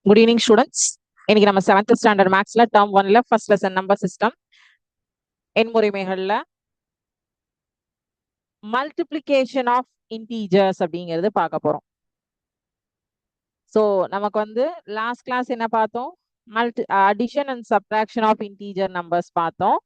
Good evening, students. இன்னைக்கு நம்ம 7th standard மேக்ஸ்ல டேர்ம் 1ல ஃபர்ஸ்ட் லெசன் நம்பர் சிஸ்டம் எண்முறைமைகள்ல மல்டிப்ளிகேஷன் ஆஃப் இன்டீஜர்ஸ் அப்படிங்கிறது பார்க்க போறோம். ஸோ நமக்கு லாஸ்ட் கிளாஸ் என்ன பார்த்தோம்? Addition and subtraction of integer numbers பார்த்தோம்.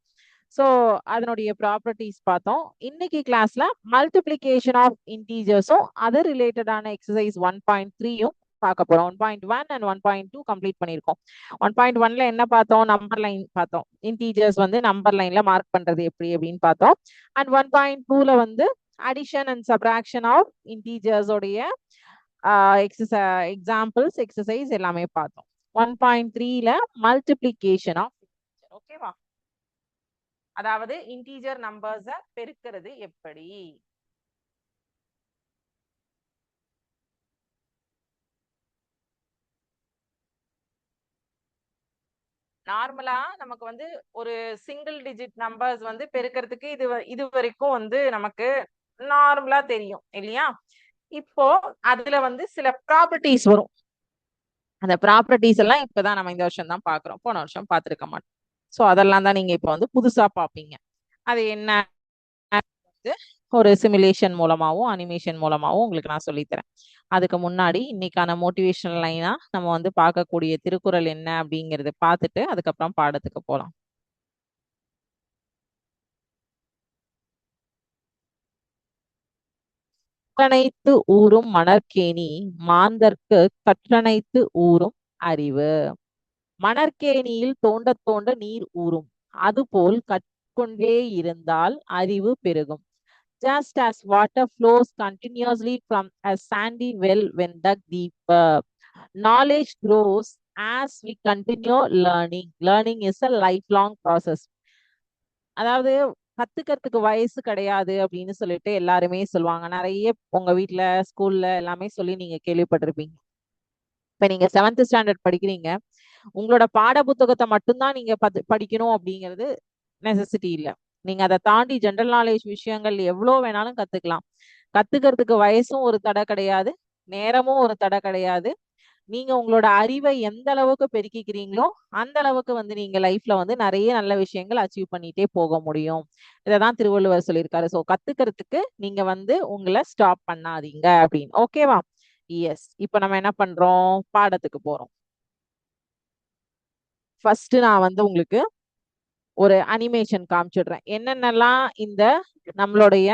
ஸோ அதனுடைய ப்ராப்பர்ட்டிஸ் பார்த்தோம். இன்னைக்கு கிளாஸ்ல மல்டிப்ளிகேஷன் ஆஃப் இன்டீஜர்ஸும் அதர் ரிலேட்டடான எக்ஸசைஸ் 1.3யும் பார்க்க போறோம். 1.1 அண்ட் 1.2 கம்ப்ளீட் பண்ணியிருக்கோம். 1.1ல என்ன பார்த்தோம்? நம்பர் லைன் பார்த்தோம். இன்டீஜர்ஸ் நம்பர் லைன்ல மார்க் பண்றது எப்படி அப்படின்னு பார்த்தோம். அண்ட் 1.2ல addition and subtraction of integers உடைய எக்ஸாம்பிள்ஸ் எக்ஸசைஸ் எல்லாமே பார்த்தோம். 1.3ல மல்டிப்ளிகேஷன் ஆஃப் இன்டீஜர். ஓகேவா? அதாவது இன்டீஜர் நம்பர்ஸை பெருக்கிறது எப்படி? நார்மலா நமக்கு ஒரு சிங்கிள் டிஜிட் நம்பர்ஸ் பெருக்கிறதுக்கு இது வரைக்கும் நமக்கு நார்மலா தெரியும் இல்லையா? இப்போ அதுல சில ப்ராப்பர்ட்டிஸ் வரும். அந்த ப்ராப்பர்ட்டிஸ் எல்லாம் இப்பதான் நம்ம இந்த வருஷம் தான் பாக்குறோம். போன வருஷம் பார்த்திருக்க மாட்டோம். ஸோ அதெல்லாம் தான் நீங்க இப்போ புதுசா பார்ப்பீங்க. அது என்ன ஒரு சிமுலேஷன் மூலமாவும் அனிமேஷன் மூலமாவும் உங்களுக்கு நான் சொல்லித்தரேன். அதுக்கு முன்னாடி இன்னைக்கான மோட்டிவேஷனல் லைனா நம்ம பார்க்கக்கூடிய திருக்குறள் என்ன அப்படிங்கறத பார்த்துட்டு அதுக்கப்புறம் பாடத்துக்கு போலாம். கற்றனைத்து ஊரும் மணற்கேணி மாந்தர்க்கு கற்றனைத்து ஊரும் அறிவு. மணற்கேணியில் தோண்ட தோண்ட நீர் ஊறும், அதுபோல் கற்கொண்டே இருந்தால் அறிவு பெருகும். Just as water flows continuously from a sandy well when dug deeper, knowledge grows as we continue learning. Learning is a lifelong process. அதாவது கத்துக்கிறதுக்கு வயசு கிடையாது அப்படின்னு சொல்லிட்டு எல்லாருமே சொல்லுவாங்க. நிறைய உங்க வீட்டுல ஸ்கூல்ல எல்லாமே சொல்லி நீங்க கேள்விப்பட்டிருப்பீங்க. இப்ப நீங்க 7th ஸ்டாண்டர்ட் படிக்கிறீங்க, உங்களோட பாட புத்தகத்தை மட்டும்தான் நீங்க படிக்கணும் அப்படிங்கிறது நெசசிட்டி இல்லை. நீங்க அதை தாண்டி ஜெனரல் நாலேஜ் விஷயங்கள் எவ்வளவு வேணாலும் கத்துக்கலாம். கத்துக்கிறதுக்கு வயசும் ஒரு தடை கிடையாது, நேரமும் ஒரு தடை கிடையாது. நீங்க உங்களோட அறிவை எந்த அளவுக்கு பெருக்கிக்கிறீங்களோ அந்த அளவுக்கு நீங்க லைஃப்ல நிறைய நல்ல விஷயங்கள் அச்சீவ் பண்ணிட்டே போக முடியும். இதைதான் திருவள்ளுவர் சொல்லியிருக்காரு. ஸோ கத்துக்கிறதுக்கு நீங்க உங்களை ஸ்டாப் பண்ணாதீங்க அப்படின்னு. ஓகேவா? எஸ். இப்ப நம்ம என்ன பண்றோம்? பாடத்துக்கு போறோம். ஃபர்ஸ்ட் நான் உங்களுக்கு ஒரு அனிமேஷன் காமிச்சிடுறேன். என்னென்னலாம் இந்த நம்மளுடைய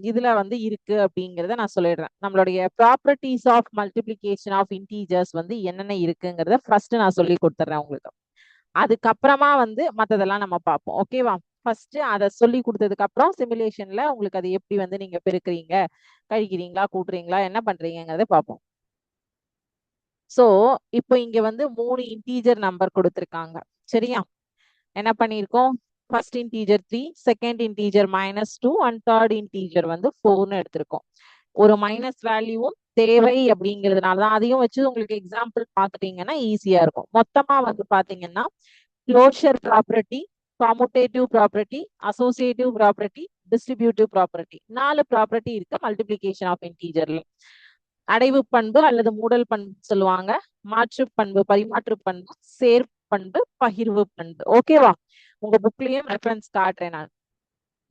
இதுல இருக்கு அப்படிங்கறத நான் சொல்லிடுறேன். நம்மளுடைய properties of multiplication of integers என்னென்ன இருக்குங்கிறத ஃபர்ஸ்ட் நான் சொல்லி கொடுத்துட்றேன் உங்களுக்கு. அதுக்கப்புறமா மத்ததெல்லாம் நம்ம பார்ப்போம். ஓகேவா? ஃபர்ஸ்ட் அதை சொல்லி கொடுத்ததுக்கு அப்புறம் சிமுலேஷன்ல உங்களுக்கு அது எப்படி நீங்க பெருக்குறீங்க, கழிக்கிறீங்களா, கூட்டுறீங்களா, என்ன பண்றீங்கிறத பார்ப்போம். சோ இப்போ இங்க 3 இன்டீஜர் நம்பர் கொடுத்திருக்காங்க. சரியா? என்ன பண்ணிருக்கோம்? First integer 3, second integer -2 and third integer 4ன்னு எடுத்திருக்கோம். ஒரு மைனஸ் வேல்யூவும் தேவை அப்படிங்கிறதுனாலதான் அதையும் வச்சு உங்களுக்கு எக்ஸாம்பிள் பார்த்துட்டீங்கன்னா ஈஸியா இருக்கும். மொத்தமா பாத்தீங்கன்னா closure property, commutative property, associative property, distributive property, 4 property இருக்கு மல்டிப்ளிகேஷன் ஆஃப் இன்டீஜர்ல. அடைவு பண்பு அல்லது மூடல் பண்பு சொல்லுவாங்க, மாற்று பண்பு, பரிமாற்று பண்பு, சேர்ப்பு பண்பு, பகிர்வு பண்பு. ஓகேவா? உங்க புக்லயும் ரெஃபரன்ஸ் காட்டுறேன் நான்.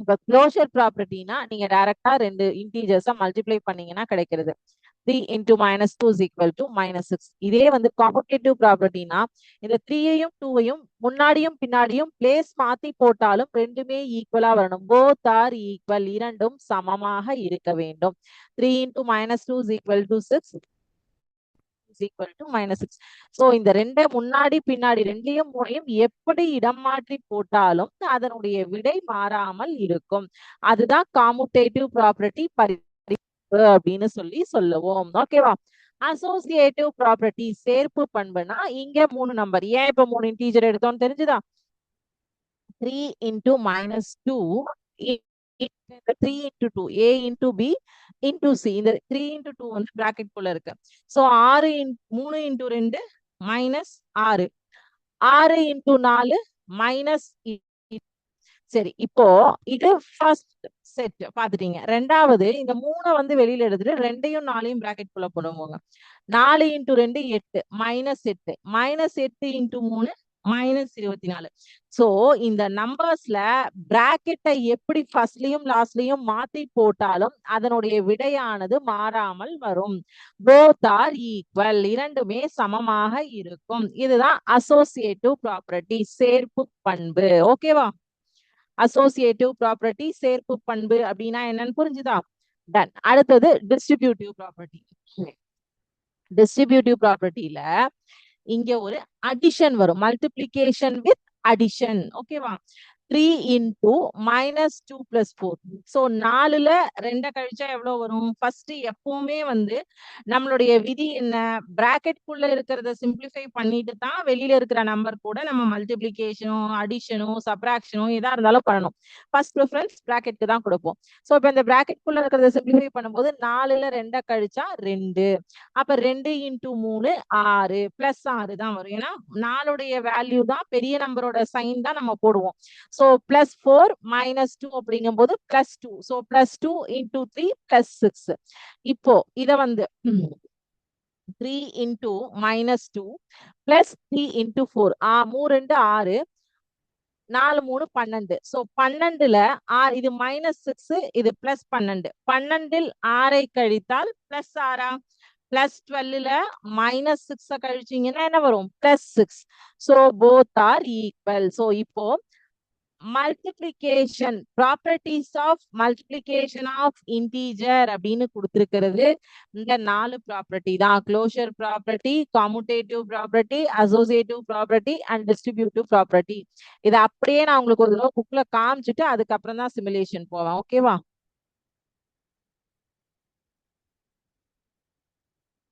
இப்ப க்ளோஷர் ப்ராப்பர்ட்டினா நீங்க டைரக்டா 2 இன்டீஜர்ஸை மல்டிப்ளை பண்ணீங்கன்னா கிடைக்கிறது. 3 into -2 is equal to -6. இதே காம்படேட்டிவ் ப்ராப்பர்ட்டினா இந்த 3ஐயும் 2ஐயும் முன்னாடியும் பின்னாடியும் பிளேஸ் மாத்தி போட்டாலும் ரெண்டுமே ஈக்குவலா வரணும். போத் ஆர் ஈக்குவல், இரண்டும் சமமாக இருக்க வேண்டும். 3 into -2 is equal to 6 is equal to -6. So இந்த ரெண்டே முன்னாடி பின்னாடி ரெண்டையும் மூணையும் எப்படி இடம் மாற்றி போட்டாலும் அதனுடைய விடை மாறாமல் இருக்கும். அதுதான் காமுடேட்டிவ் ப்ராப்பர்ட்டி அப்படின்னு சொல்லுவோம். ஓகேவா? அசோசியேட்டிவ் ப்ராப்பர்ட்டி, சேர்ப்பு பண்புனா இங்க 3 நம்பர். ஏன் இப்ப 3 இன்டீஜர் எடுத்தோம்னு தெரிஞ்சுதா? 3 into -2 3 into 2 a into b into c. இந்த 3 into 2 பிராக்கெட் குள்ள இருக்கு. So 3 into 2 -6, 6 into 4 -. சரி, இப்போ இது ஃபர்ஸ்ட் செட் பாத்துட்டீங்க. ரெண்டாவது இந்த 3 வந்து வெளியில எடுத்துட்டு 2யும் 4யும் பிராக்கெட் குள்ள போடுவோங்க. 4 × 2 8 -8 -8 × 3 -24. சோ இந்த நம்பர்ஸ்ல பிராக்கெட்டை எப்படி ஃபர்ஸ்ட்லயும் லாஸ்ட்லயும் மாத்தி போட்டாலும் அதனுடைய விடையானது மாறாமல் வரும். போத் ஆர் ஈக்குவல், இரண்டுமே சமமாக இருக்கும். இதுதான் அசோசியேட்டிவ் ப்ராப்பர்ட்டி, சேர்ப்பு பண்பு. ஓகேவா? அசோசியேட்டிவ் ப்ராப்பர்ட்டி சேர்ப்பு பண்பு அப்படின்னா என்னன்னு புரிஞ்சுதா? டன். அடுத்தது டிஸ்ட்ரிபியூட்டிவ் ப்ராப்பர்ட்டி. டிஸ்ட்ரிபியூட்டிவ் ப்ராப்பர்ட்டில இங்க ஒரு அடிஷன் வரும், மல்டிப்ளிகேஷன் வித் அடிஷன். ஓகேவா? 3 × -2 + 4. சோ 4ல 2 கழிச்சா எவ்வளவு வரும்? ஃபர்ஸ்ட் எப்பவுமே வந்து நம்மளுடைய விதி என்ன? பிராக்கெட் குள்ள இருக்கிறத சிம்பிளிஃபை பண்ணிட்டு தான் வெளியில இருக்கிற நம்பர் கூட நம்ம மல்டிப்ளிகேஷனோ அடிஷனோ சப்ராக்ஷனோ எதா இருந்தாலும் பண்ணணும். ஃபர்ஸ்ட் ப்ரிஃபரன்ஸ் பிராக்கெட்க்கு தான் கொடுப்போம். சோ இப்போ இந்த பிராக்கெட் குள்ள இருக்கிறத சிம்பிளிஃபை பண்ணும்போது 4ல 2 கழிச்சா 2. அப்ப 2 × 3 6 +6 தான் வரும். ஏன்னா 4உடைய வேல்யூ தான் பெரிய நம்பரோட சைன் தான் நம்ம போடுவோம். சோ +4 -2 அப்படிங்கும்போது +2. சோ +2 × 3 +6. இப்போ இத வந்து 3 × -2 +3 × 4. 3 2 6, 4 3 12. சோ 12ல இது -6, இது +12. 12ல் 6ஐ கழித்தால் +6. +12ல -6 கழிச்சீங்கன்னா என்ன வரும்? +6. So both are equal. So இப்போ multiplication, properties of multiplication of integer அப்படின்னு கொடுத்திருக்கிறது இந்த 4 ப்ராப்பர்ட்டி தான். Closure property, commutative property, associative property and distributive property. இதை அப்படியே நான் உங்களுக்கு ஒரு தடவை புக்ல காமிச்சிட்டு அதுக்கப்புறம் தான் சிமுலேஷன் போவேன். ஓகேவா?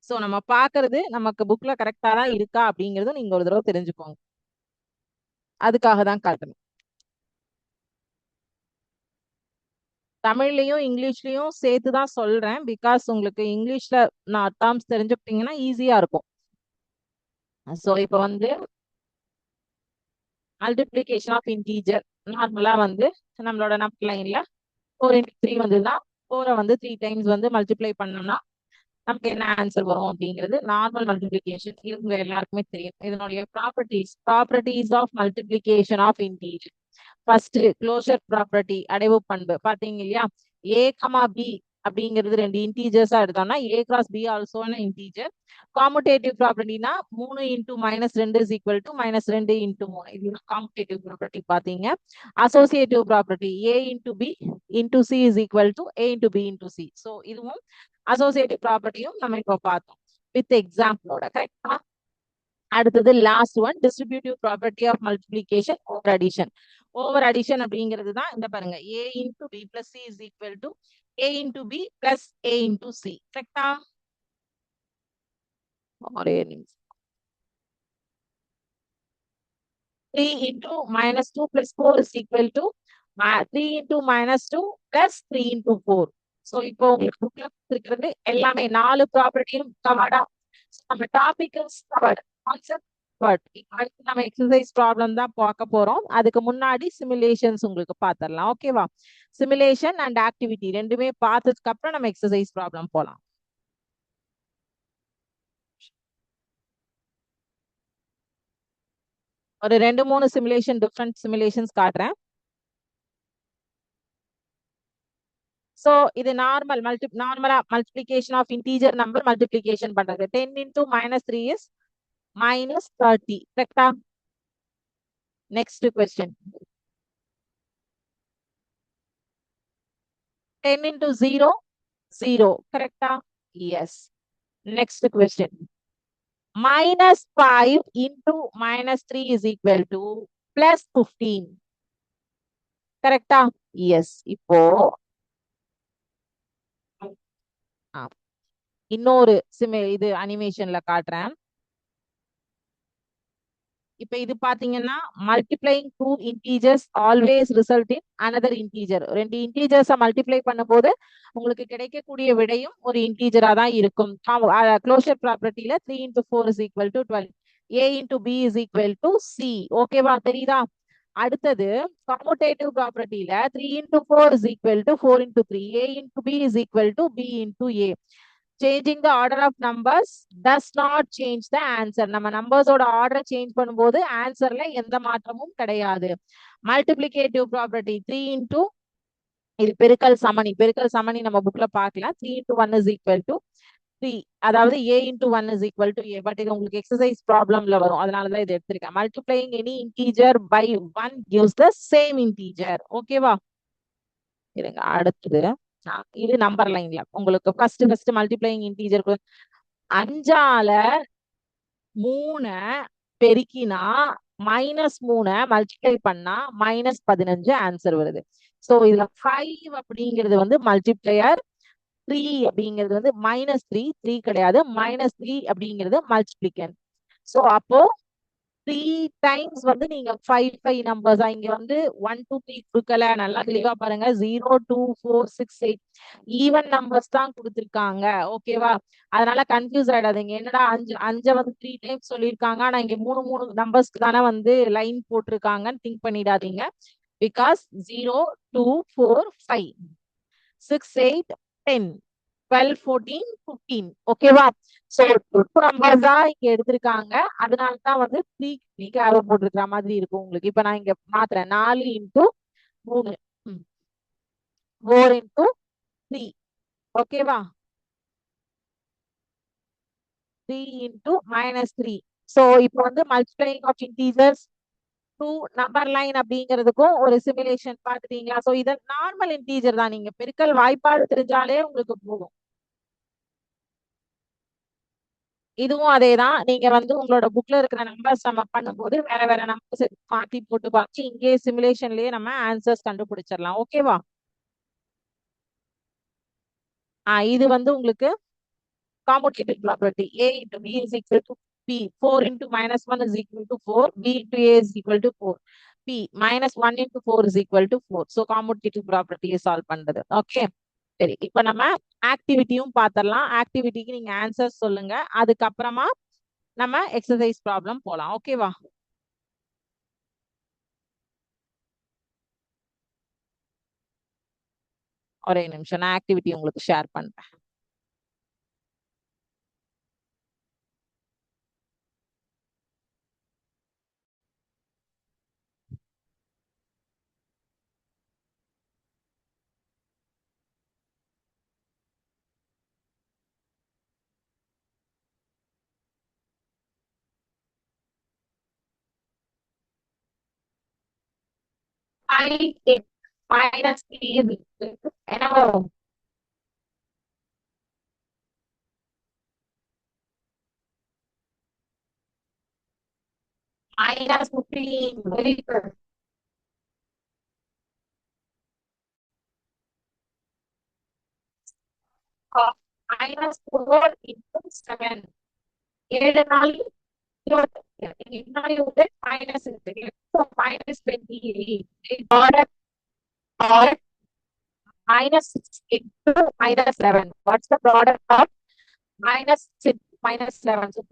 சோ நம்ம பாக்குறது நமக்கு புக்ல கரெக்டா தான் இருக்கா அப்படிங்கறது நீங்க ஒரு தடவை தெரிஞ்சுக்கோங்க. அதுக்காக தான் காட்டணும். தமிழ்லயும் இங்கிலீஷ்லயும் சேர்த்து தான் சொல்றேன். பிகாஸ் உங்களுக்கு இங்கிலீஷ்ல நான் டேர்ம்ஸ் தெரிஞ்சுக்கிட்டீங்கன்னா ஈஸியா இருக்கும். சோ இப்போ வந்து மல்டிப்ளிகேஷன் ஆஃப் இன்டீஜர் நார்மலா வந்து நம்மளோட நம்பர் லைன்ல 4 × 3 வந்துதான் 4 வந்து 3 டைம்ஸ் வந்து மல்டிப்ளை பண்ணோம்னா நமக்கு என்ன ஆன்சர் வரும் அப்படிங்கிறது நார்மல் மல்டிப்ளிகேஷன். இவங்க எல்லாருக்குமே தெரியும். இதனுடைய properties of multiplication of integer. First closure property, அடைவு பண்பு பாத்தீங்க இல்லையா? a, b அப்படிங்கிறது 2 இன்டீஜர்ஸா எடுத்தோம்னா a × b also an integer. Commutative ப்ராப்பர்ட்டினா 3 × -2 = -2 × 3. இது காமுடேட்டிவ் ப்ராப்பர்ட்டி பாத்தீங்க. Associative property a × b × c = a × b × c. So இதுவும் அசோசியேட்டிவ் ப்ராப்பர்ட்டியும் நம்ம இப்போ பார்த்தோம் வித் எக்ஸாம்பிளோட. கரெக்டா? அடுத்தது last one, distributive property of multiplication over addition. Over addition அப்படிங்கிறது தான் இந்த பாருங்க, a × b + c = a × b + a × c. கரெக்டா? ஒரே நிமிஷம். 3 × -2 + 4 = 3 × -2 + 3 × 4. சோ இப்போ உங்களுக்கு புக்ல இருக்கிறது எல்லாமே 4 ப்ராப்பர்ட்டியும் கவர்டா. நம்ம டாபிக் கவர்ட், கான்செப்ட் கவர்ட். அடுத்து நம்ம எக்ஸசைஸ் ப்ராப்ளம் தான் பார்க்க போறோம். அதுக்கு முன்னாடி சிமுலேஷன்ஸ் உங்களுக்கு பார்த்துடலாம். ஓகேவா? சிமுலேஷன் அண்ட் ஆக்டிவிட்டி ரெண்டுமே பார்த்ததுக்கு அப்புறம் நம்ம எக்ஸசைஸ் ப்ராப்ளம் போலாம். ஒரு 2-3 சிமுலேஷன், டிஃப்ரெண்ட் சிமுலேஷன்ஸ் காட்டுறேன். சோ இது நார்மலா multiplication of integer number multiplication பண்றது. 10 × -3 is -30. கரெக்டா? Next question. 10 × 0 0. கரெக்டா? எஸ். Next question. -5 × -3 = +15. கரெக்டா? எஸ். இப்போ இன்னொரு இது அனிமேஷன்ல காட்டுறேன். இப்ப இது பாத்தீங்கன்னா multiplying 2 integers always result in another integer. 2 integers multiply பண்ணும்போது உங்களுக்கு கிடைக்கக்கூடிய விடையும் ஒரு இன்டீஜரா தான் இருக்கும். க்ளோஷர் ப்ராப்பர்ட்டில 3 × 4 = 12. a × b = c. ஓகேவா? தெரியுதா? அடுத்தது commutative ப்ராப்பர்ட்டியில 3 into 4 is equal to 4 into 3, a into b is equal to b into a. Changing the order of numbers does not change the answer. நம்ம நம்பர்ஸோட ஆர்டரை சேஞ்ச் பண்ணும்போது ஆன்சர்ல எந்த மாற்றமும் கிடையாது. மல்டிப்ளிகேட்டிவ் ப்ராப்பர்ட்டி 3 into இது பெருக்கல் சமணி நம்ம புக்ல பார்க்கலாம். 3 into 1 is equal to 3, அதாவது a into 1 is equal to a. But இது உங்களுக்கு எக்ஸசைஸ் ப்ராப்ளம்ல வரும், அதனாலதான் இது எடுத்திருக்கேன். Multiplying any integer by 1 gives the same integer. ஓகேவா? இருங்க, அடுத்தது இது நம்பர் லைன்ல உங்களுக்கு ஃபர்ஸ்ட் மல்டிப்ளைங் இன்டீஜர் 5ஆல 3 பெருக்கினா -3 மல்டிப்ளை பண்ணா -15 ஆன்சர் வருது. சோ இதுல 5 அப்படிங்கிறது வந்து மல்டிப்ளையர், 3 அப்படிங்கிறது வந்து -3 கிடையாது, -3 அப்படிங்கிறது மல்டிப்ளிகன். சோ அப்போ 3 டைம்ஸ் வந்து நீங்க 5 நம்பர்ஸ் இங்க வந்து 1 2 3 கொடுக்கல. நல்லா தெளிவா பாருங்க, 0 2 4 6 8 ஈவன் நம்பர்ஸ் தான் கொடுத்திருக்காங்க. ஓகேவா? அதனால கன்ஃபியூஸ் ஆயிடாதீங்க. என்னடா 5 வந்து 3 டைம்ஸ் சொல்லியிருக்காங்க, ஆனா இங்க 3 நம்பர்ஸ்க்கு தானே வந்து லைன் போட்டிருக்காங்கன்னு திங்க் பண்ணிடாதீங்க. பிகாஸ் 0 2 4 5 6 8 10 12 14 15. ஓகேவா? சோ நம்பர்ஸ் தான் இங்க எடுத்திருக்காங்க. அதனாலதான் வந்து 3 ஆரோ போட்டிருக்கிற மாதிரி இருக்கும் உங்களுக்கு. இப்ப நான் இங்க மாத்துறேன். 4 into 3 4 into 3. ஓகேவா? 3 into -3. சோ இப்போ வந்து multiplying of integers 2 number line அப்படிங்கிறதுக்கும் ஒரு சிமுலேஷன் பார்த்துட்டீங்களா? சோ இத நார்மல் இன்டீஜர் தான், நீங்க பெருக்கல் வாய்ப்பாடு தெரிஞ்சாலே உங்களுக்கு போதும். இதுவும் அதேதான். நீங்க வந்து உங்களோட புக்ல இருக்கிற நம்பர்ஸ் நம்ம பண்ணும்போது வேற வேற நம்பர்ஸ் மாத்தி போட்டு பார்த்து இங்கே சிமுலேஷன்லயே நம்ம ஆன்சர்ஸ் கண்டுபிடிச்சிடலாம். ஓகேவா? இது வந்து உங்களுக்கு commutative property. A into B is equal to P. 4 into -1 is equal to 4. B into A is equal to 4. P -1 into 4 is equal to 4. So commutative property is solve பண்றது. ஓகே, சரி. இப்ப நம்ம ஆக்டிவிட்டியும் பாத்திரலாம். ஆக்டிவிட்டிக்கு நீங்க ஆன்சர் சொல்லுங்க, அதுக்கப்புறமா நம்ம exercise problem போலாம். ஓகேவா? ஒரே நிமிஷம், நான் ஆக்டிவிட்டி உங்களுக்கு ஷேர் பண்றேன். என்ன வரும்? -15. Very good. -4 into 7. 7 நாள் 28. முன்னாடி வந்து மைனஸ் இருக்கு. -28. Product of -6 into -11. What's the product of -6 -11? So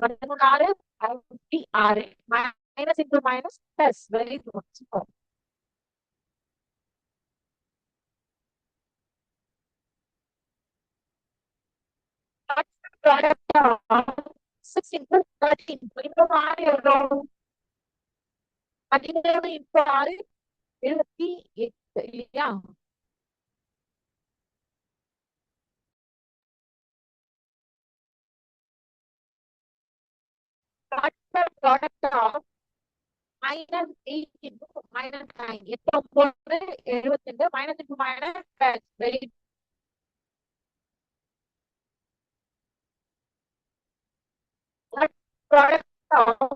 16 56. Minus into minus plus. Very good. So, what's the product of 6 into 13? இப்போ மாறி எவ்வளவு? 17 into 6 78 இல்லையா? What's the product of -8 into -9? 8 72 minus into minus plus. Very good. What product of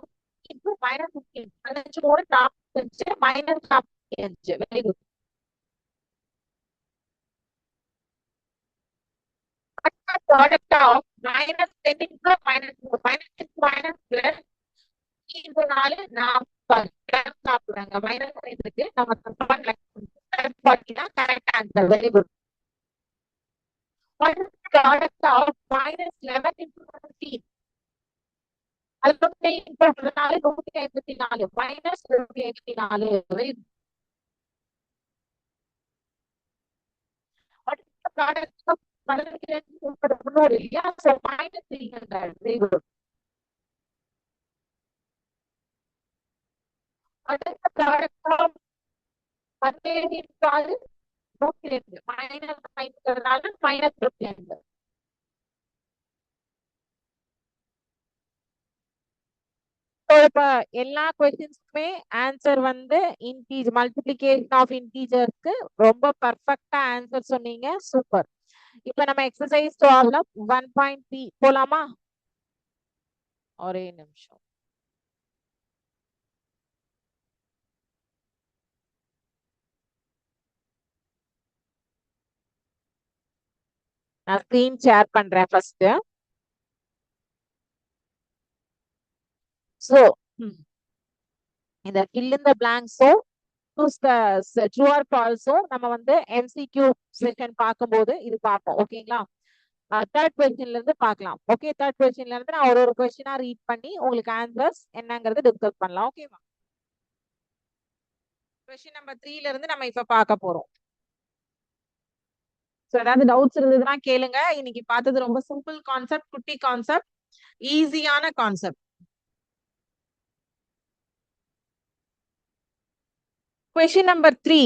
into -15? -45. Very good. What's the product of -10 into -4? -10 minus plus into 4 40. சாப்பிடுறாங்க. Minus இருக்கு, நம்ம correct answer. Very good. What is the product of -11 into 15? அது 154 minus 154 முன்னோடு இல்லையா? Minus 300 very good. அடுத்த product of 17 102 minus 5 minus 22. இப்ப எல்லா கொஸ்டின்ஸ்க்குமே answer வந்து integer multiplication of இன்டீஜர்ஸ்க்கு ரொம்ப பர்ஃபெக்ட்டா ஆன்சர் சொன்னீங்க. சூப்பர். இப்ப நம்ம எக்ஸசைஸ் 12 1.3 போலாமா? ஒரே நிமிஷம். நான் ஸ்கிரீன் ஷேர் பண்றேன் ஃபர்ஸ்ட். சோ இந்த fill in the blanks choose the true or false நம்ம வந்து MCQ செஷன் பார்க்கும்போது இது பார்ப்போம். ஓகேங்களா? தேர்ட் கொஸ்டின்ல இருந்து பார்க்கலாம். ஓகே, தேர்ட் கொஸ்டின்ல இருந்து நான் ஒரு கொஸ்டினா ரீட் பண்ணி உங்களுக்கு ஆன்சர்ஸ் என்னங்கறது டிஸ்கஸ் பண்ணலாம். ஓகேவா? கொஸ்டின் நம்பர் 3ல இருந்து நம்ம இப்ப பார்க்க போறோம். சோ ஏதாவது டவுட்ஸ் இருந்ததுன்னா கேளுங்க. இன்னைக்கு பார்த்தது ரொம்ப சிம்பிள் கான்செப்ட், குட்டி கான்செப்ட், ஈஸியான concept. Question number 3.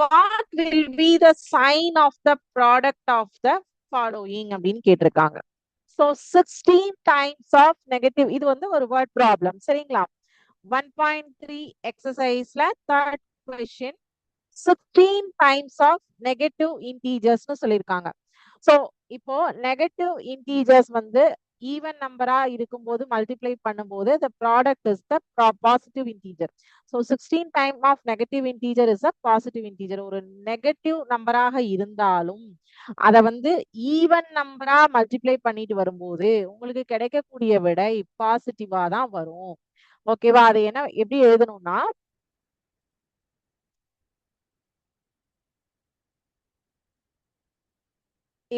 What will be the sign of the product of the following அப்படின்னு கேட்டிருக்காங்க. So 16 times of negative, இது வந்து ஒரு word problem. சரிங்களா? 1.3 exerciseல third question 16 times of negative integers னு சொல்லிருக்காங்க. So இப்போ negative integers வந்து ஈவன் நம்பரா இருக்கும்போது மல்டிப்ளை பண்ணும்போது the product is the positive integer. So 16 time of negative integer is a positive integer. ஒரு நெகட்டிவ் நம்பராக இருந்தாலும் அத வந்து ஈவன் நம்பரா மல்டிப்ளை பண்ணிட்டு வரும்போது உங்களுக்கு கிடைக்கக்கூடிய விடை பாசிட்டிவா தான் வரும். ஓகேவா? அது என்ன எப்படி எழுதணும்னா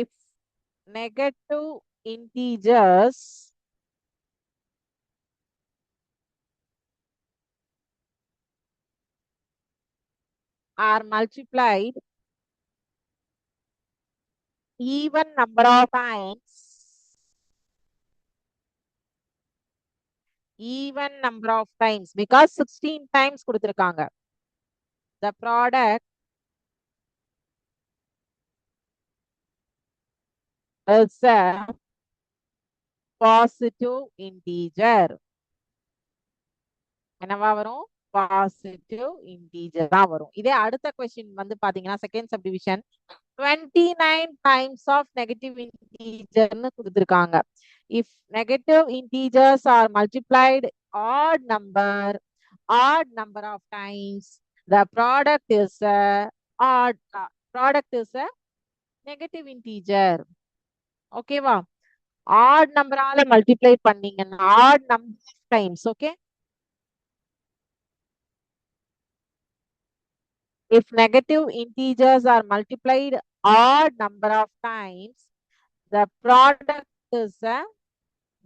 if negative integers are multiplied even number of times, because 16 times கொடுத்திருக்காங்க, the product is a positive integer. என்னவா வரும்? பாசிட்டிவ் இன்டீஜர் தான் வரும். இதே அடுத்த கொஸ்டின் வந்து பாத்தீங்கன்னா second subdivision 29 times of negative integer னு கொடுத்திருக்காங்க. If negative integers are multiplied odd number of times, the product is a negative integer. ஓகேவா? odd நம்பரால மல்டிப்ளை பண்ணீங்கன்னா odd number of times. okay, if negative integers are multiplied odd number of times, the product is a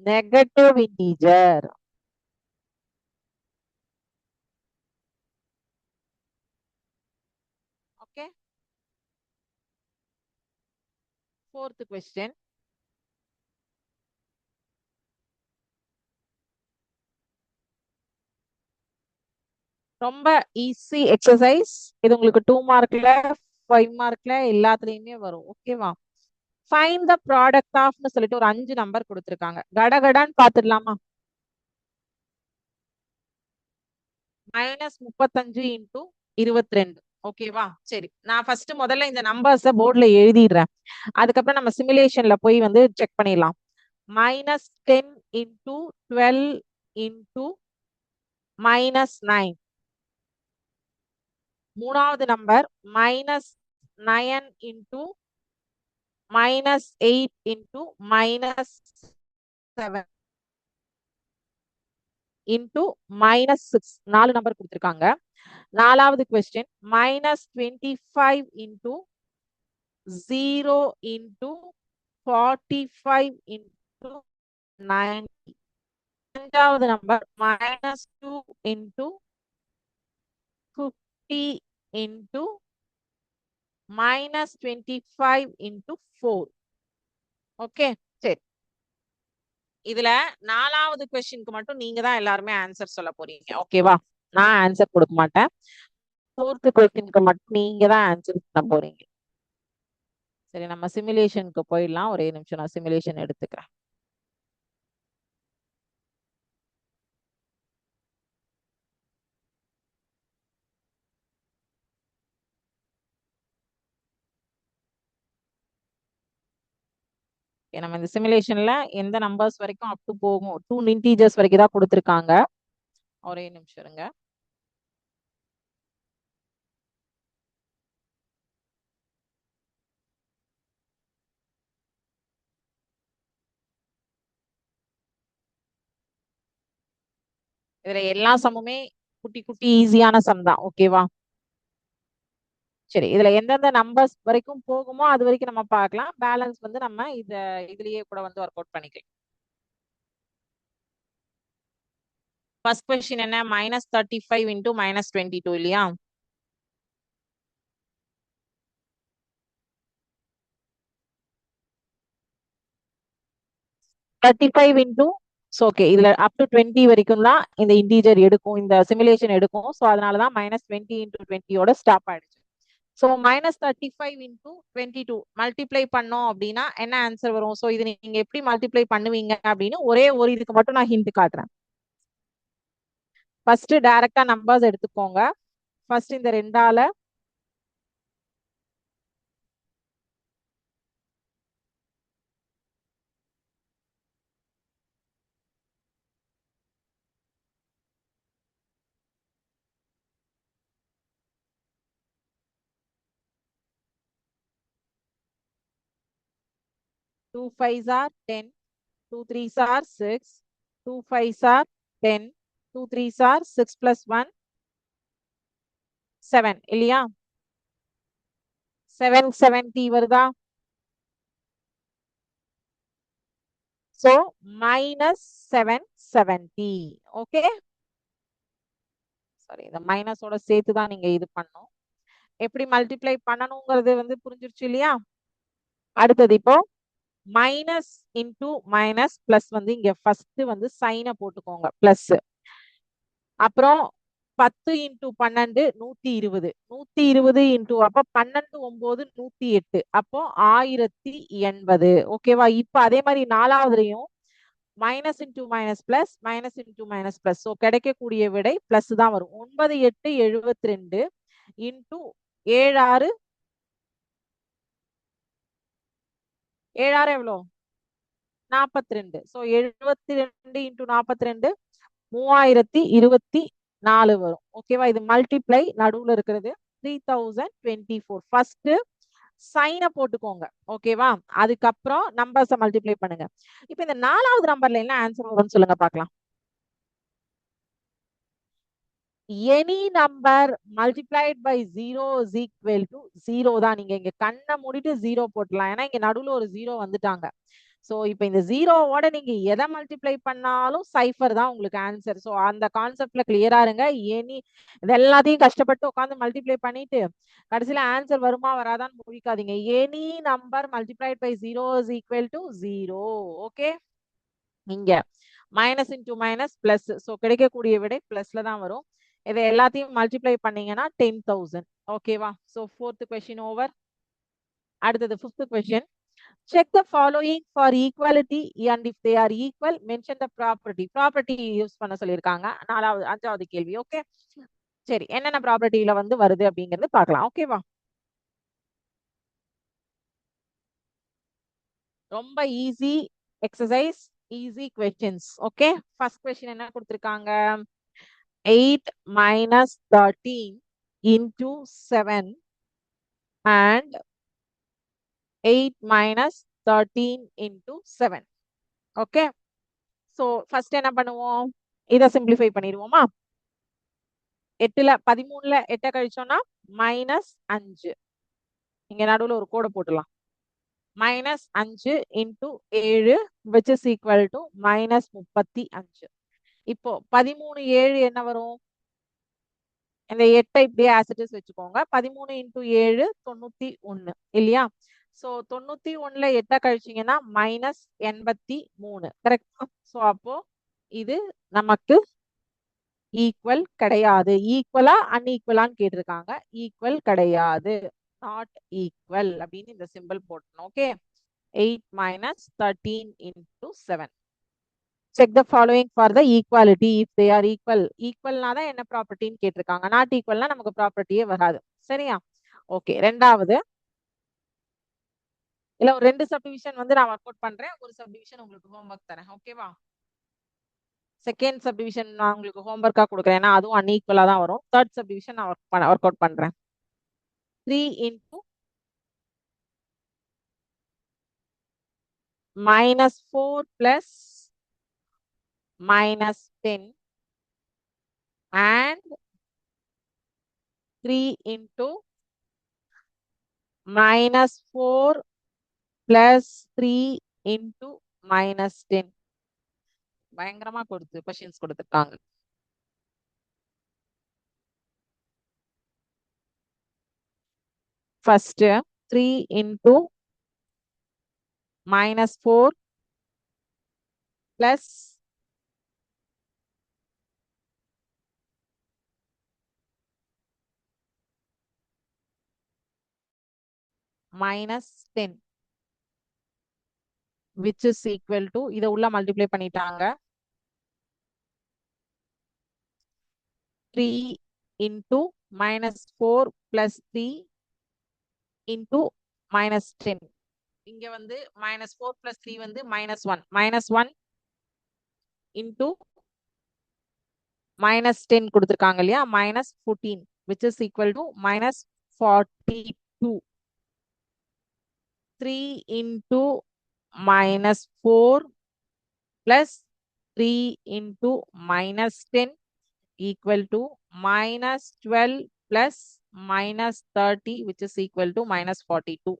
negative integer. Okay. Fourth question. ரொம்ப easy exercise இது. உங்களுக்கு 2 மார்க்ல 5 மார்க்ல எல்லாத்துலயுமே வரும். ஓகேவா? Find the product ஆஃப்னு சொல்லிட்டு ஒரு 5 நம்பர் கொடுத்திருக்காங்க. கடகடான்னு பாத்துடலாமா? -35 into 22. ஓகேவா? சரி, நான் ஃபர்ஸ்ட் முதல்ல இந்த நம்பர்ஸ போர்ட்ல எழுதிடுறேன். அதுக்கப்புறம் நம்ம சிமுலேஷன்ல போய் வந்து செக் பண்ணிடலாம். -10 into 12 into -9. மூணாவது number -9 into -8 into -7 into -6. 4 number கொடுத்திருக்காங்க. நாலாவது கொஸ்டின் -25 into 0 into 45 into 90. அஞ்சாவது number -2 into 50 into -25 into 4. Okay, சரி. இதுல 4வது கொஸ்டினுக்கு மட்டும் நீங்க தான் எல்லாருமே ஆன்சர் சொல்ல போறீங்க. ஓகேவா? நான் ஆன்சர் கொடுக்க மாட்டேன். 4th கொஸ்டினுக்கு மட்டும் நீங்க தான் ஆன்சர் பண்ண போறீங்க. சரி, நம்ம சிமுலேஷனுக்கு போயிடலாம். ஒரே நிமிஷம் நான் சிமுலேஷன் எடுத்துக்கிறேன். நம்ம இந்த சிமுலேஷன்ல எந்த நம்பர்ஸ் வரைக்கும் அப் டு போகும், 2 இன்டீஜர்ஸ் வரைக்கும் தான் கொடுத்துருக்காங்க. ஒரே நிமிஷம் இருங்க. இதுல எல்லா சம்முமே குட்டி குட்டி ஈஸியான சம் தான். ஓகேவா? சரி, இதுல எந்தெந்த நம்பர்ஸ் வரைக்கும் போகுமோ அது வரைக்கும் நம்ம பார்க்கலாம். பேலன்ஸ் வந்து நம்ம இதுலயே கூட வந்து ஒர்க் அவுட் பண்ணிக்கலாம். ஃபர்ஸ்ட் கொஸ்டின் என்ன? -35 into -22 இல்லையா? -35 into ஓகே, இதுல அப் டு 20 வரைக்கும் தான் இந்த இன்டீஜர் எடுக்கும், இந்த சிமுலேஷன் எடுக்கும். ஸோ அதனாலதான் -20 into 20யோட ஸ்டாப் ஆயிடுச்சு. ஸோ -35 into 22 மல்டிப்ளை பண்ணோம் அப்படின்னா என்ன ஆன்சர் வரும்? ஸோ இது நீங்க எப்படி மல்டிப்ளை பண்ணுவீங்க அப்படின்னு ஒரே ஒரு இதுக்கு மட்டும் நான் ஹிண்ட் காட்டுறேன். ஃபர்ஸ்ட் டைரக்டா நம்பர்ஸ் எடுத்துக்கோங்க. ஃபர்ஸ்ட் இந்த 2ஆல two fives are 10, 2 3s are 6, 2 5s are 10, 2 3s are 6 plus 1 7 இல்லையா? 770 வருதா? So -770. ஓகே, சாரி, இந்த மைனஸோட சேர்த்து தான் நீங்க இது பண்ணும். எப்படி மல்டிப்ளை பண்ணணுங்கிறது வந்து புரிஞ்சிருச்சு இல்லையா? அடுத்தது இப்போ மைனஸ் இன்டூ மைனஸ் பிளஸ் வந்து இங்க ஃபர்ஸ்ட் வந்து சைனை போட்டுக்கோங்க பிளஸ். அப்புறம் 10 இன்டூ 12 120, 120 இன்டூ அப்ப 12 9 108, அப்போ 1080. ஓகேவா? இப்ப அதே மாதிரி 4வதுலயும் minus into minus plus, minus into minus plus. So கிடைக்கக்கூடிய விடை பிளஸ் தான் வரும். 9 8 72 இன்டூ 7 6 7 6 எவ்வளோ? 42. ஸோ 72 இன்டூ 42 3024 வரும். ஓகேவா? இது மல்டிப்ளை நடுவுல இருக்கிறது 3024. ஃபர்ஸ்ட் சைனை போட்டுக்கோங்க. ஓகேவா? அதுக்கப்புறம் நம்பர்ஸை மல்டிப்ளை பண்ணுங்க. இப்ப இந்த 4வது நம்பர்ல என்ன ஆன்சர் வரும்னு சொல்லுங்க பார்க்கலாம். Any number multiplied by 0 is equal to 0 தான். நீங்க இங்க கண்ணை மூடிட்டு 0 போட்டலாம். ஏன்னா இங்க நடுவுல ஒரு 0 வந்துட்டாங்க. சோ இப்போ இந்த 0வோட நீங்க எதை மல்டிப்ளை பண்ணாலும் சைஃபர் தான் உங்களுக்கு ஆன்சர். சோ அந்த கான்செப்ட்ல கிளியரா இருங்க. எனி இது எல்லாத்தையும் கஷ்டப்பட்டு உட்காந்து மல்டிப்ளை பண்ணிட்டு கடைசியில ஆன்சர் வருமா வராதான்னு முடிக்காதீங்க. Any number multiplied by 0 is equal to 0. Okay, இங்க minus into minus plus. So கிடைக்கக்கூடிய விடை பிளஸ்ல தான் வரும். இதை எல்லாத்தையும் மல்டிப்ளை பண்ணீங்கன்னா 10,000. ஓகேவா? So 4th question over. அடுத்தது 5th question. Check the following for equality and if they are equal, mention the property. Property use பண்ண சொல்லியிருக்காங்க. 5வது கேள்வி. ஓகே, சரி, என்னென்ன ப்ராப்பர்ட்டியில வந்து வருது அப்படிங்கிறது பார்க்கலாம். ஓகேவா? ரொம்ப easy exercise, easy questions. Okay, first question என்ன கொடுத்திருக்காங்க? 8 minus 13 into 7 and 8 minus 13 into 7. Okay, so first என்ன பண்ணுவோம்? இதை சிம்பிளிஃபை பண்ணிடுவோமா? 8ல 13ல 8 கழிச்சோம்னா -5. இங்க நடுவுல ஒரு கோடை போட்டுலாம். -5 into 7 which is equal to -35. இப்போ 13/7 என்ன வரும்? இந்த 8 இப்படியே ஆசிட்டிஸ் வச்சுக்கோங்க. 13 × 7 91 இல்லையா? சோ 91ல 8 கழிச்சீங்கன்னா -83 கரெக்டா? சோ அப்போ இது நமக்கு ஈக்குவல் கிடையாது. ஈக்குவலா அன்ஈக்குவலான்னு கேட்டிருக்காங்க. ஈக்குவல் கிடையாது. நாட் ஈக்குவல் அப்படின்னு இந்த சிம்பிள் போட்டணும். Okay. 8 - 13 × 7. Check the following for the equality if they are equal. ஈக்குவல்னா தான் என்ன ப்ராப்பர்ட்டின்னு கேட்டிருக்காங்க. நாட் ஈக்குவல்னா நமக்கு ப்ராப்பர்ட்டியே வராது. சரியா? ஓகே. ரெண்டாவது இல்ல ஒரு 2 சப்டிவிஷன் வந்து நான் ஒர்க் அவுட் பண்றேன். ஒரு சப்டிவிஷன் உங்களுக்கு ஹோம்வொர்க் தரேன். ஓகேவா? செகண்ட் சப்டிவிஷன் நான் உங்களுக்கு ஹோம்வொர்க்கா கொடுக்குறேன். ஏன்னா அதுவும் அன்ஈக்குவலா தான் வரும். தேர்ட் சப்டிவிஷன் நான் ஒர்க் அவுட் பண்றேன். 3 × -4 plus -10 and 3 × -4 plus 3 × -10. பயங்கரமா கொஸ்டின்ஸ் கொடுத்துருக்காங்க. First 3 × -4 plus -10 which is equal to இத உள்ள மல்டிப்ளை பண்ணிட்டாங்க. 3 × -4 plus 3 × -10. இங்க வந்து -4 plus 3 வந்து -1. -1 into -10 கொடுத்திருக்காங்க இல்லையா? -14 which is equal to -42. 3 × -4 plus 3 × -10 equal to -12 plus -30 which is equal to -42.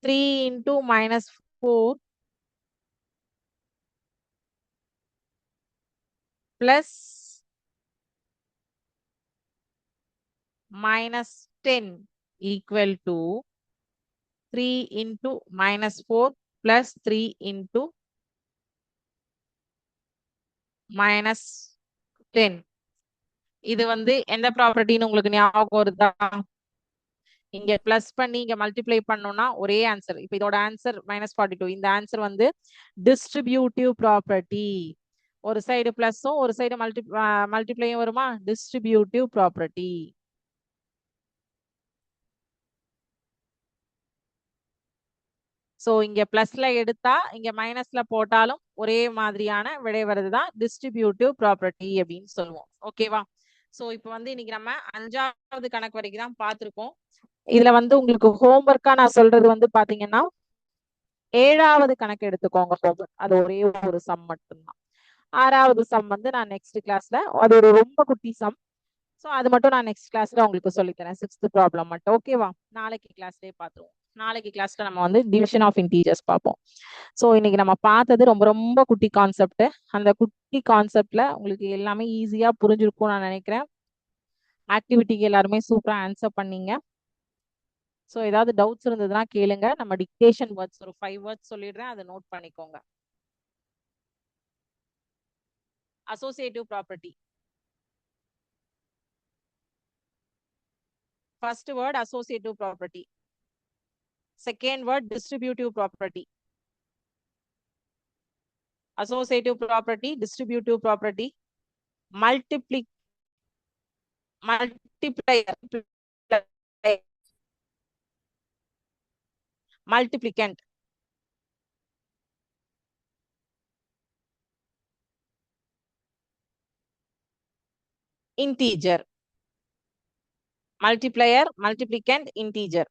3 × -4 plus -10 equal to 3 × -4 plus 3 × -10. இது வந்து எந்த ப்ராப்பர்ட்டின்னு உங்களுக்கு ஞாபகம் வருதா? இங்க பிளஸ் பண்ணி இங்க மல்டிப்ளை பண்ணோம்னா ஒரே ஆன்சர். இப்போ இதோட ஆன்சர் -42. இந்த ஆன்சர் வந்து டிஸ்ட்ரிபியூட்டிவ் ப்ராப்பர்ட்டி. ஒரு சைடு பிளஸும் ஒரு சைடு மல்டிப்ளையும் வருமா? Distributive property. சோ இங்க பிளஸ்ல எடுத்தா இங்க மைனஸ்ல போட்டாலும் ஒரே மாதிரியான விடை வருதுதான் டிஸ்ட்ரிபியூட்டிவ் ப்ராப்பர்ட்டி அப்படின்னு சொல்லுவோம். ஓகேவா? சோ இப்போ வந்து இன்னைக்கு நம்ம 5வது கணக்கு வரைக்கும் தான் பார்த்திருக்கோம். இதுல வந்து உங்களுக்கு ஹோம்வொர்க்கா நான் சொல்றது வந்து பாத்தீங்கன்னா 7வது கணக்கு எடுத்துக்கோங்க ஹோம்வொர்க். அது ஒரே ஒரு சம் மட்டும்தான். 6வது சம் வந்து நான் நெக்ஸ்ட் கிளாஸ்ல, அது ஒரு ரொம்ப குட்டி சம். சோ அது மட்டும் நான் நெக்ஸ்ட் கிளாஸ்ல உங்களுக்கு சொல்லித்தரேன். 6th ப்ராப்ளம் மட்டும். ஓகேவா? நாளைக்கு கிளாஸ்லயே பாத்துருவோம். நாளைக்கு கிளாஸ்ல நம்ம வந்து டிவிஷன் ஆஃப் இன்டீஜர்ஸ் பார்ப்போம். சோ இன்னைக்கு நம்ம பார்த்தது ரொம்ப ரொம்ப குட்டி கான்செப்ட். அந்த குட்டி கான்செப்ட்ல உங்களுக்கு எல்லாமே ஈஸியா புரிஞ்சிருக்கும் நான் நினைக்கிறேன். ஆக்டிவிட்டிக்கு எல்லாருமே சூப்பரா ஆன்சர் பண்ணீங்க. சோ ஏதாவது டவுட்ஸ் இருந்ததுன்னா கேளுங்க. நம்ம டிக்டேஷன் வேர்ட்ஸ் ஒரு 5 வேர்ட்ஸ் சொல்லிடுறேன், அதை நோட் பண்ணிக்கோங்க. Associative property. First word associative property. Second word distributive property. Associative property, distributive property, multiplier, multiplicand, integer, multiplier, multiplicand, integer.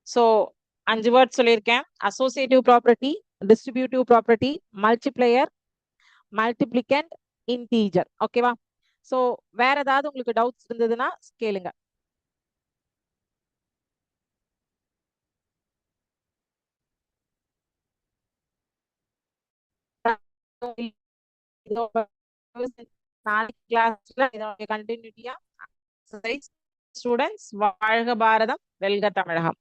So 5 words சொல்லிருக்கேன். Associative property, distributive property, multiplier, multiplicand, integer. ஓகேவா? So வேற ஏதாவது உங்களுக்கு doubts இருந்ததுன்னா கேளுங்க. நாளைக்கு கிளாஸ்ல இதோட கண்டினியூட்டியா ஸ்டூடெண்ட்ஸ் வாழ்க பாரதம் வெல்க தமிழகம்.